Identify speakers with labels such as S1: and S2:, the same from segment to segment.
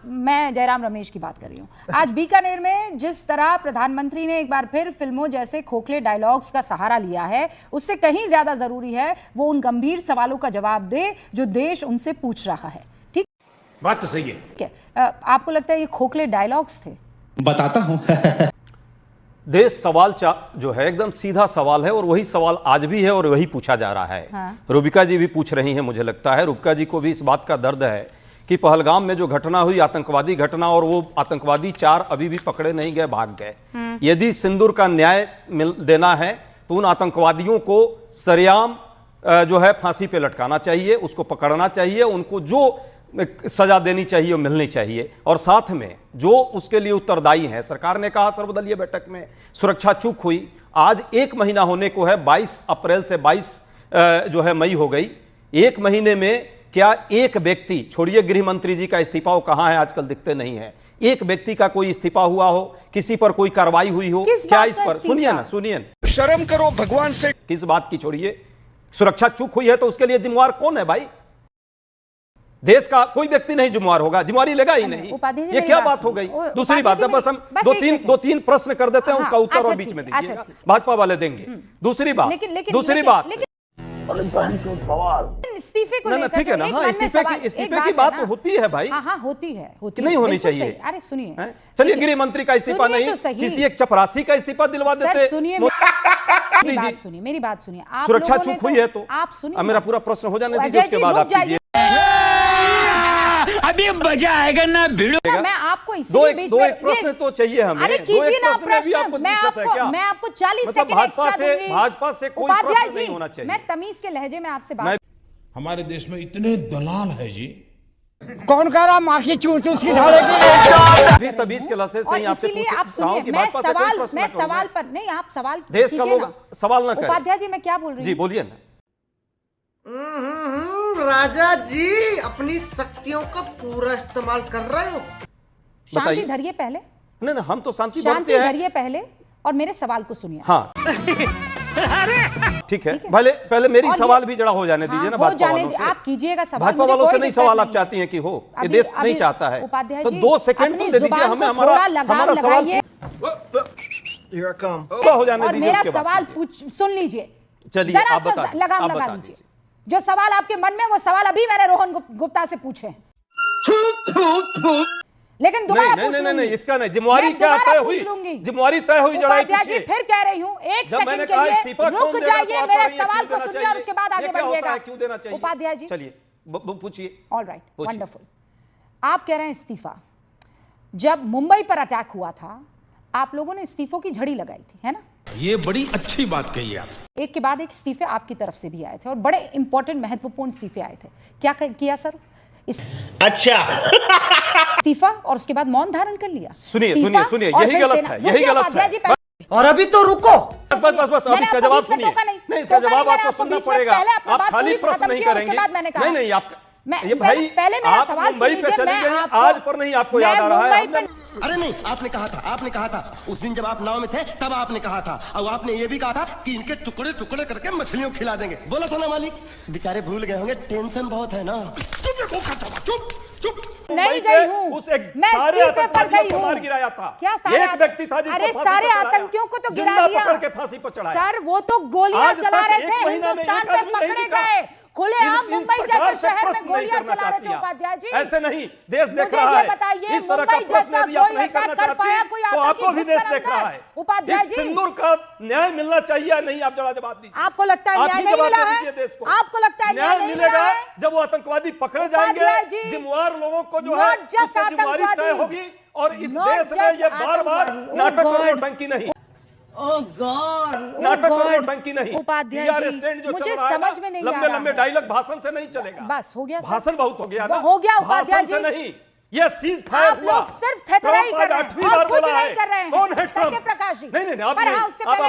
S1: मैं जयराम रमेश की बात कर रही हूँ। आज बीकानेर में जिस तरह प्रधानमंत्री ने एक बार फिर फिल्मों जैसे खोखले डायलॉग्स का सहारा लिया है, उससे कहीं ज्यादा जरूरी है वो उन गंभीर सवालों का जवाब दे जो देश उनसे पूछ रहा है। ठीक
S2: बात तो सही है।
S1: आपको लगता है ये खोखले डायलॉग्स थे?
S3: बताता हूं।
S4: देश सवाल जो है एकदम सीधा सवाल है और वही सवाल आज भी है और वही पूछा जा रहा है।
S1: हाँ।
S4: रूबिका जी भी पूछ रही हैं, मुझे लगता है रूबिका जी को भी इस बात का दर्द है कि पहलगाम में जो घटना हुई, आतंकवादी घटना, और वो आतंकवादी 4 अभी भी पकड़े नहीं गए, भाग गए। यदि सिंदूर का न्याय देना है तो उन आतंकवादियों को सरेआम जो है फांसी पे लटकाना चाहिए, उसको पकड़ना चाहिए, उनको जो सजा देनी चाहिए वो मिलनी चाहिए। और साथ में जो उसके लिए उत्तरदायी है, सरकार ने कहा सर्वदलीय बैठक में सुरक्षा चूक हुई, आज 1 महीना होने को है, 22 अप्रैल से 22 जो है मई हो गई। 1 महीने में क्या एक व्यक्ति, छोड़िए गृह मंत्री जी का इस्तीफा, वो कहां है आजकल, दिखते नहीं है, एक व्यक्ति का कोई इस्तीफा हुआ हो, किसी पर कोई कार्रवाई हुई हो क्या? इस पर सुनिए ना, सुनिए,
S2: शर्म करो भगवान से।
S4: किस बात की? छोड़िए, सुरक्षा चूक हुई है तो उसके लिए जिम्मेवार कौन है भाई? देश का कोई व्यक्ति नहीं जिम्मेवार होगा, जिम्मेवारी लेगा ही नहीं। ये क्या बात हो गई? दूसरी बात, जब बस हम दो तीन प्रश्न कर देते हैं, उसका उत्तर और बीच में दीजिएगा, भाजपा वाले देंगे। दूसरी बात,
S1: इस्तीफे को लेकर,
S4: ठीक है ना? हाँ, इस्तीफे की बात तो होती है भाई।
S1: हाँ, होती है,
S4: नहीं होनी चाहिए।
S1: अरे सुनिए,
S4: चलिए गृह मंत्री का इस्तीफा नहीं, किसी एक चपरासी का इस्तीफा दिलवा देते।
S1: सुनिए, मेरी बात सुनिए।
S4: सुरक्षा चूक हुई है तो
S1: आप सुनिए,
S4: मेरा पूरा प्रश्न हो जाने दीजिए, उसके बाद आप कीजिए।
S2: अभी मजा आएगा ना भिड़ो।
S1: मैं आपको इसीलिए बीच में
S4: एक प्रश्न तो चाहिए हमें।
S1: अरे कीजिए ना प्रश्न, मैं आपको 40 सेकंड एक्स्ट्रा दूंगी।
S4: भाजपा से कोई प्रश्न नहीं होना चाहिए।
S1: मैं तमीज के लहजे में आपसे बात।
S2: हमारे देश में इतने दलाल है जी।
S5: कौन कह रहा माँ की चूस की ढालेगी?
S4: तमीज के लहजे से ही आपसे
S1: आप सुनिए, मैं सवाल पर नहीं, आप सवाल
S4: देश का लोग सवाल ना करें।
S1: उपाध्याय जी, मैं क्या बोल रही हूँ? जी
S4: बोलिए ना।
S6: राजा जी अपनी शक्तियों का पूरा इस्तेमाल कर रहे हो।
S1: शांति धरिए पहले।
S4: नहीं, हम तो शांति
S1: धरिए पहले और मेरे सवाल को सुनिए।
S4: हाँ ठीक है, पहले मेरी सवाल भी जड़ा हो जाने दीजिए ना। भाजपा वालों से
S1: आप कीजिएगा सवाल।
S4: भाजपा वालों से नहीं सवाल आप चाहती हैं कि हो, ये देश नहीं चाहता है, तो 2 सेकंड तो दे दीजिए हमें, हमारा सवाल हो जाने दीजिए।
S1: मेरा सवाल सुन लीजिए।
S4: चलिए आप बताइए,
S1: लगाम लगा लीजिए। जो सवाल आपके मन में, वो सवाल अभी मैंने रोहन गुप्ता से पूछे हैं, लेकिन दोबारा पूछ लूंगी।
S4: नहीं, इसका नहीं, जिम्मेवारी क्या तय हुई? जिम्मेवारी तय हुई जड़ाई
S1: जी, फिर कह रही हूँ 1 सेकंड के लिए रुक जाइए, मेरे सवाल को सुनिए और उसके बाद आगे बढ़िएगा।
S4: क्यों देना चाहिए?
S1: उपाध्याय जी
S4: चलिए पूछिए।
S1: Alright, wonderful. आप कह रहे हैं इस्तीफा। जब मुंबई पर अटैक हुआ था, आप लोगों ने इस्तीफों की झड़ी लगाई थी, है ना?
S2: ये बड़ी अच्छी बात कही आप।
S1: एक के बाद एक इस्तीफे आपकी तरफ से भी आए थे और बड़े इंपॉर्टेंट महत्वपूर्ण इस्तीफे आए थे। क्या किया सर?
S6: अच्छा
S1: इस्तीफा और उसके बाद मौन धारण कर लिया।
S4: सुनिए, यही गलत है, यही गलत है।
S5: और अभी तो रुको,
S4: बस अब इसका जवाब सुनिए। नहीं, इसका जवाब आपको सुनना पड़ेगा। आप खाली प्रश्न नहीं करेंगे। नहीं, आप ये भाई, आप मुंबई पे चले गए, आज पर नहीं आपको याद आ रहा है?
S7: अरे नहीं, आपने कहा था उस दिन जब आप नाव में थे तब आपने कहा था, और आपने ये भी कहा था कि इनके टुकड़े टुकड़े करके मछलियों खिला देंगे। बोला था ना मालिक? बेचारे भूल गए होंगे, टेंशन बहुत है ना।
S4: चुप
S1: नहीं गई हूँ,
S4: उस एक सारे आतंकवादियों को मार गिराया था।
S1: क्या
S4: एक व्यक्ति था जिसको
S1: अरे सारे आतंकियों को तो गिरा दिया,
S4: पकड़ के फांसी पर चढ़ाया।
S1: सर वो तो गोलियां चला रहे थे, हिंदुस्तान पे पकड़े गए, खुलेआम मुंबई जैसे शहर में गोलियां चला रहे थे। उपाध्याय जी
S4: ऐसे नहीं, देश देख रहा है। इस तरह का प्रश्न यदि आप नहीं करना चाहती तो आपको भी देश देख रहा है।
S1: उपाध्याय जी,
S4: सिंदूर का न्याय मिलना चाहिए या नहीं? आप जवाब दीजिए।
S1: आपको लगता है न्याय नहीं मिला है? आपको लगता है न्याय
S4: मिलेगा जब वो आतंकवादी पकड़े जाएंगे, जिम्मेवार लोगों को जो है उससे जिम्मेवारी तय होगी। और इस देश में ये बार-बार नाटक और नौटंकी नहीं, नाटक और नौटंकी नहीं।
S1: उपाध्याय जी, मुझे समझ में नहीं आ रहा।
S4: लंबे डायलॉग भाषण से नहीं चलेगा।
S1: बस हो गया,
S4: भाषण बहुत हो गया ना,
S1: हो गया उपाध्याय जी।
S4: नहीं, ये सीज फायर हुआ।
S1: आप लोग सिर्फ थेथराई कर रहे हैं और कुछ नहीं कर रहे हैं।
S4: कौन है
S1: सत्यप्रकाश जी?
S4: नहीं,
S1: आप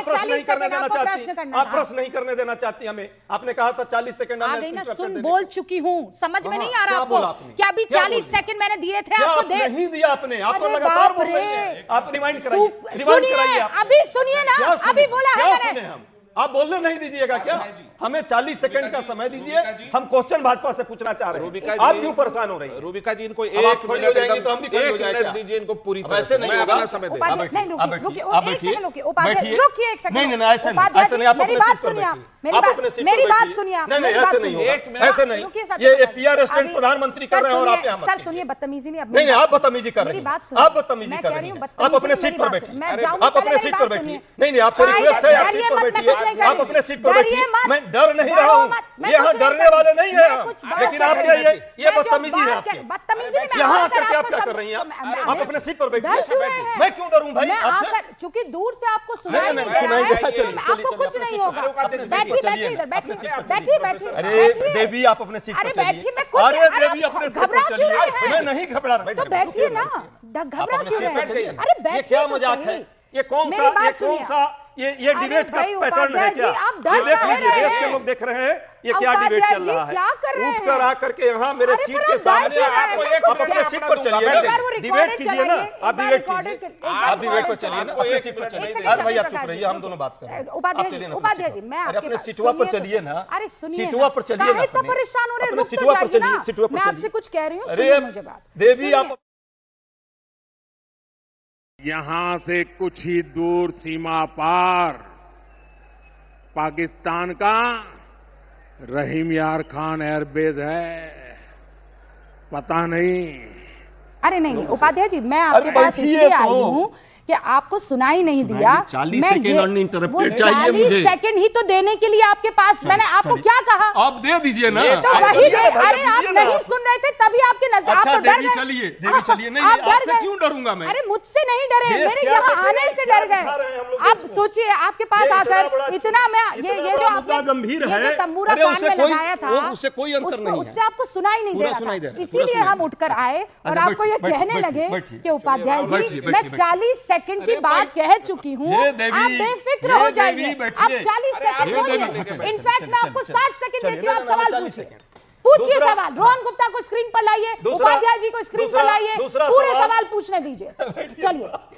S1: प्रश्न नहीं करने देना चाहती।
S4: आप प्रश्न नहीं करने देना चाहती हमें। आपने कहा था 40 सेकंड
S1: आ गई ना, सुन बोल चुकी हूँ, समझ में नहीं आ रहा आपको? क्या अभी 40 सेकंड मैंने दिए थे आपको?
S4: नहीं दिया आपने, आपको लगातार बोल रही हैं। आप रिमाइंड कराइए,
S1: सुनिए, अभी सुनिए ना, अभी बोला है मैंने।
S4: आप बोलने नहीं दीजिएगा क्या? हमें 40 सेकंड का समय दीजिए, हम क्वेश्चन भाजपा से पूछना चाह रहे हैं। आप क्यों परेशान हो रही हैं?
S3: रूबिका जी, इनको
S4: अब आप
S3: एक
S4: खड़ी
S3: मिनट
S4: हो जाएंगी
S3: एकदम-
S4: तो हम भी खड़ी हो
S3: एक
S4: जाएं
S3: मिनट
S4: क्या?
S3: दीजिए इनको पूरी
S4: अब
S3: तरह
S4: ऐसे
S3: से।
S4: नहीं
S3: मैं
S4: होगा।
S3: अपना समय दे
S1: उपाध्याय, नहीं, रुकिए,
S4: बैठिए,
S1: रुकिए,
S4: आप
S1: एक
S4: बैठिए,
S1: सेकंड रुकिए, उपाध्याय,
S4: बैठिए।
S1: रुकिए एक सेकंड।
S4: नहीं, नहीं, ऐसे नहीं,
S1: उपाध्याय
S4: ऐसे नहीं, आप
S1: मेरी
S4: अपने
S1: बात
S4: सीट पर
S1: सुनिए आप,
S4: बैठिए।
S1: मेरी
S4: आप
S1: बात-
S4: अपने सीट
S1: मेरी
S4: पर
S1: बात
S4: बैठिए।
S1: सुनिए आप,
S4: नहीं, नहीं,
S1: मेरी बात
S4: ऐसे नहीं
S1: सुनिए।
S4: होगा, ऐसे नहीं।
S1: रुकिए सर,
S4: ये
S1: सर,
S4: PR स्टैंड
S1: अभी-
S4: प्रधानमंत्री
S1: सर
S4: कर रहे हैं और आप
S1: सुनिए,
S4: यहाँ मत
S1: सर
S4: कीजिए।
S1: सुनिए, बदतमीजी नहीं,
S4: नहीं, नहीं, आप बदतमीजी कर रही
S1: मेरी
S4: हैं।
S1: बात सुनिए।
S4: आप बदतमीजी
S1: मैं
S4: कर
S1: कह
S4: रही
S1: रही हूँ,
S4: हैं। आप अपने
S1: बदतमीजी
S4: सीट पर
S1: मेरी बात
S4: बैठिए।
S1: सुनिए। मैं
S4: अरे,
S1: जाऊंगी,
S4: आप
S1: पहले
S4: अपने
S1: मेरी
S4: सीट
S1: बात
S4: पर बैठिए।
S1: सुनिए।
S4: नहीं, नहीं, आपसे रिक्वेस्ट है, आप
S1: डरिए
S4: सीट पर
S1: मत, मैं
S4: बैठिए।
S1: कुछ नहीं कर
S4: आप
S1: रही।
S4: अपने सीट पर
S1: डरिए
S4: बैठिए।
S1: मत।
S4: मैं डर नहीं रहा
S1: डरो
S4: हूँ,
S1: मत, मैं
S4: यहाँ
S1: कुछ नहीं
S4: डरने
S1: कर
S4: वाले
S1: रही।
S4: नहीं है
S1: मैं कुछ बात
S4: लेकिन
S1: कर
S4: आप
S1: रही
S4: ये
S1: थी।
S4: ये
S1: मैं जो
S4: बदतमीजी है
S1: बात
S4: आपकी।
S1: कर- बदतमीजी नहीं, मैं
S4: यहाँ
S1: आकर
S4: आकर के आप
S1: आपको
S4: क्या
S1: सब-
S4: कर रही हैं?
S1: मैं-
S4: आप अपने सीट पर बैठिए।
S1: डर क्यों रहे हैं?
S4: मैं क्यों डरूं भाई
S1: मैं
S4: आपसे?
S1: आकर, चूंकि दूर से आपको सुनाई
S4: नहीं,
S1: नहीं
S4: नहीं,
S1: दे
S4: सुनाई
S1: रहा
S4: दे रहा है।
S1: है,
S4: चलिए,
S1: आपको
S4: चलिए,
S1: कुछ
S4: चलिए,
S1: नहीं
S4: अपने
S1: होगा।
S4: सीट पर चलिए।
S1: बैठिए,
S4: चलिए,
S1: बैठिए इधर, बैठिए,
S4: अपने सीट पर
S1: बैठिए,
S4: चलिए।
S1: बैठिए,
S4: अरे
S1: बैठिए।
S4: देवी, आप अपने सीट पर
S1: अरे
S4: चलिए।
S1: बैठिए, मैं कुछ-
S4: अरे
S1: अरे
S4: देवी,
S1: आप
S4: अपने सीट पर
S1: घबरा क्यों
S4: चलिए।
S1: रहे हैं?
S4: मैं नहीं घबरा रहा।
S1: तो बैठिए ना, घबरा क्यों रहे हैं? अरे बैठिए,
S4: ये क्या
S1: तो
S4: मजाक
S1: सही।
S4: है? ये कौन
S1: मेरी
S4: सा
S1: बात
S4: ये कौन
S1: सुनिए।
S4: सा ये
S1: अरे
S4: डिबेट का
S1: भाई,
S4: पैटर्न है
S1: उपाध्याय
S4: क्या?
S1: जी, आप डर
S4: ये देख
S1: काहे
S4: लीजिए,
S1: रहे
S4: देश के
S1: हैं?
S4: लोग देख रहे हैं ये क्या
S1: उपाध्याय
S4: डिबेट चल
S1: जी,
S4: रहा
S1: क्या कर रहे
S4: है। उठ कर
S1: हैं?
S4: आकर के यहाँ मेरे
S1: अरे
S4: सीट
S1: पर
S4: के
S1: आप
S4: सामने
S1: बैठिए,
S3: आपको एक
S4: आप अपने सीट पर चलिए।
S3: एक
S1: बार वो
S4: डिबेट
S1: रिकॉर्डेड
S4: कीजिए ना,
S1: चलाइए,
S4: आप
S1: एक बार
S4: डिबेट
S1: रिकॉर्डेड
S4: कीजिए।
S1: कर- एक बार
S4: आप डिबेट पर
S1: रिकॉर्डेड
S4: चलिए ना,
S3: आपको
S4: अपने
S3: एक
S4: सीट पर
S3: मिनट
S4: चलिए।
S1: एक
S3: नहीं
S1: सेकंड,
S4: अरे भाई, आप
S1: प्रकाश
S4: चुप रहिए,
S1: जी,
S4: हम दोनों बात कर रहे हैं।
S1: उपाध्याय
S4: आप चलिए
S1: जी,
S4: ना अपनी
S1: उपाध्याय
S4: सीट
S1: जी,
S4: पर।
S1: मैं
S4: अरे
S1: आपके
S4: अपने
S1: पास-
S4: सीटवा पर
S1: सुनिए तो
S4: चलिए ना।
S1: अरे सुनिए
S4: सीटवा
S1: ना,
S4: पर चलिए ना
S1: काहे इतना
S4: अपने।
S1: परेशान हो रहे हैं?
S4: अपने
S1: रुक तो
S4: सीटवा पर
S1: जाइए
S4: चलिए,
S1: ना।
S4: सीटवा पर
S1: मैं आपसे
S4: चलिए।
S1: कुछ कह रही हूँ,
S4: अरे
S1: सुनिए मुझे बात।
S4: देवी,
S1: सुनिए।
S4: आप
S8: यहां से कुछ ही दूर सीमा पार पाकिस्तान का रहीम यार खान एयरबेस है, पता नहीं।
S1: अरे नहीं, नहीं उपाध्याय जी, मैं आपके
S4: अरे
S1: पास
S4: बैठिए
S1: इसलिए
S4: तो।
S1: आई हूँ कि आपको सुनाई नहीं दिया।
S4: 40
S1: मैं
S4: सेकंड
S1: ये-
S4: uninterrupted
S1: वो
S4: चाहिए
S1: 40
S4: मुझे।
S1: सेकंड ही तो देने के लिए आपके पास, मैंने आपको क्या कहा?
S4: आप दे दीजिए ना।
S1: तो
S4: आप
S1: वही
S4: चलिए
S1: दे,
S4: ना भाई,
S1: अरे आप
S4: दीजिए ना।
S1: नहीं सुन रहे थे तभी आपके नजर, आप
S4: अच्छा,
S1: तो डर
S4: देवी
S1: गए।
S4: चलिए, देवी चलिए। नहीं,
S1: आप
S4: नहीं,
S1: डर
S4: आपसे
S1: गए।
S4: क्यों डरूंगा मैं?
S1: अरे मुझसे नहीं डरे,
S4: देश
S1: मेरे
S4: क्या
S1: यहाँ
S4: देख रहे
S1: आने
S4: हैं,
S1: से
S4: क्या
S1: डर
S4: दिखा रहे हैं हम लोग
S1: गए। आप
S4: देश को?
S1: सोचिए, आपके पास
S4: ये इतना
S1: आकर
S4: बड़ा
S1: इतना मैं
S4: इतना
S1: ये
S4: बड़ा
S1: जो
S4: मुद्दा
S1: आपने
S4: गंभीर
S1: ये
S4: है।
S1: जो तंबूरा
S4: अरे
S1: कान
S4: उससे
S1: में
S4: कोई-
S1: लगाया था,
S4: वो उससे कोई अंतर
S1: उसको-
S4: नहीं है।
S1: उससे आपको सुनाई नहीं दे
S4: पूरा
S1: रहा
S4: सुनाई दे
S1: था,
S4: रहा है, पूरा
S1: इसीलिए
S4: सुनाई
S1: हम
S4: दे
S1: उठकर आए और
S4: अच्छा,
S1: आपको ये
S4: बैठिए,
S1: कहने
S4: बैठिए,
S1: लगे
S4: बैठिए।
S1: कि उपाध्याय
S4: बैठिए,
S1: जी,
S4: बैठिए,
S1: मैं
S4: बैठिए।
S1: 40 सेकंड की बात कह चुकी हूँ,
S4: हे देवी,
S1: आप बेफिक्र
S4: हे
S1: हो
S4: देवी,
S1: जाइए।
S4: बैठिए।
S1: आप 40
S4: अरे
S1: सेकंड
S4: हे देवी,
S1: बोलिए।
S4: बैठिए,
S1: इनफैक्ट मैं आपको
S4: चलिए,
S1: 60 सेकंड
S4: चलिए,
S1: देती हूँ, आप
S4: ना, ना,
S1: सवाल
S4: 40
S1: पूछिए।
S4: सेकंड।
S1: पूछिए
S4: दूसरा-
S1: सवाल, रोहन गुप्ता को स्क्रीन पर लाइए,
S4: दूसरा-
S1: उपाध्याय जी को स्क्रीन पर
S4: दूसरा-
S1: लाइए,
S4: दूसरा
S1: पूरे
S4: सवाल-
S1: सवाल पूछने दीजिए। चलिए हाँ।